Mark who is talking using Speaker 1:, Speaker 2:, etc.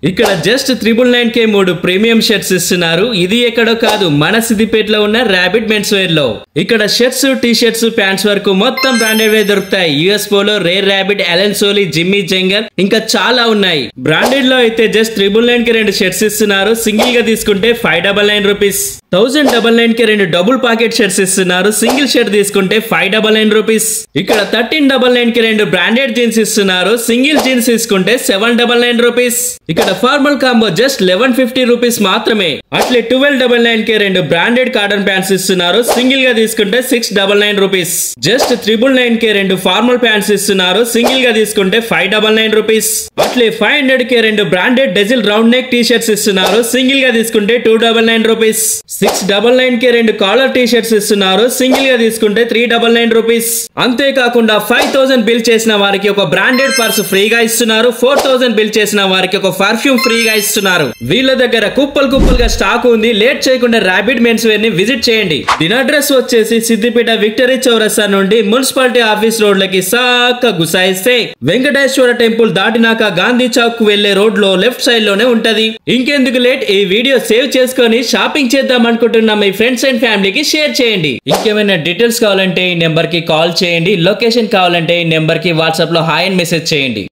Speaker 1: ఇక్కడ just 999కే 3 premium shirts ఇస్తున్నారు. ఇది ఎక్కడో కాదు, మన సిద్దిపేటలో ఉన్న ర్యాబిట్ మెన్స్ వేర్ లో. ఇక్కడ షర్ట్స్, టీ షర్ట్స్, ప్యాంట్స్ వరకు మొత్తం బ్రాండెడ్ వే దొరుకుతాయి. US Polo, Rare Rabbit, Allen Solly, Jimmy జంగర్ ఇంకా చాలా ఉన్నాయి. బ్రాండెడ్ లో అయితే జస్ట్ 999కి 2 షర్ట్స్ ఇస్తున్నారు. సింగిల్ గా తీసుకుంటే 599 రూపీస్. 1099కి 2 డబుల్ పాకెట్ షర్ట్స్ ఇస్తున్నారు. సింగిల్ షర్ట్ తీసుకుంటే 599 రూపీస్. ఇక్కడ 1399కి 2 బ్రాండెడ్ జీన్స్ ఇస్తున్నారు. సింగిల్ జీన్స్ తీసుకుంటే 799 రూపీస్. ఇక్కడ ఫార్మల్ కాంబో జస్ట్ 1150 రూపీస్ మాత్రమే. అట్లే 1299కి 2 బ్రాండెడ్ కాటన్ ప్యాంట్స్ ఇస్తున్నారు. సింగిల్ గా తీసుకుంటే 699 రూపీస్. జస్ట్ 999కి 2 ఫార్మల్ ప్యాంట్స్ ఇస్తున్నారు. సింగిల్ గా తీసుకుంటే 599 రూపీస్. అట్లే 500కి 2 బ్రాండెడ్ డెజిల్ రౌండ్ నెక్ టీ షర్ట్స్ ఇస్తున్నారు. సింగిల్ గా తీసుకుంటే 299 రూపీస్. 699కి 2 కాలర్ టీ షర్ట్స్ ఇస్తున్నారు. సింగిల్ గా తీసుకుంటే 399 రూపీస్. అంతేకాకుండా 5000 బిల్ చేసిన వారికి ఒక బ్రాండెడ్ పర్స్ ఫ్రీగా ఇస్తున్నారు. 4000 బిల్ చేసిన వారికి ఒక పర్ఫ్యూమ్ ఫ్రీగా ఇస్తున్నారు. వీళ్ళ దగ్గర కుప్పలుగా స్టాక్ ఉంది. లేట్ చేయకుండా ర్యాబిట్ మెన్స్ వేర్ ని విజిట్ చేయండి. దీని అడ్రస్ వచ్చేసి సిద్దిపేట విక్టరీ చౌరస్తా నుండి మున్సిపాలిటీ ఆఫీస్ రోడ్లకి సాక్క గుసాయిస్తే వెంకటేశ్వర టెంపుల్ దాటినాక గాంధీ చౌక్ వెళ్లే రోడ్ లో లెఫ్ట్ సైడ్ లోనే ఉంటది. ఇంకెందుకు లేట్, ఈ వీడియో సేవ్ చేసుకొని షాపింగ్ చేద్దాం అనుకుంటున్న మీ ఫ్రెండ్స్ అండ్ ఫ్యామిలీకి షేర్ చేయండి. ఇంకేమైనా డీటెయిల్స్ కావాలంటే ఈ నెంబర్ కి కాల్ చేయండి. లొకేషన్ కావాలంటే ఈ నెంబర్ కి వాట్సాప్ లో హాయ్ అని మెసేజ్ చేయండి.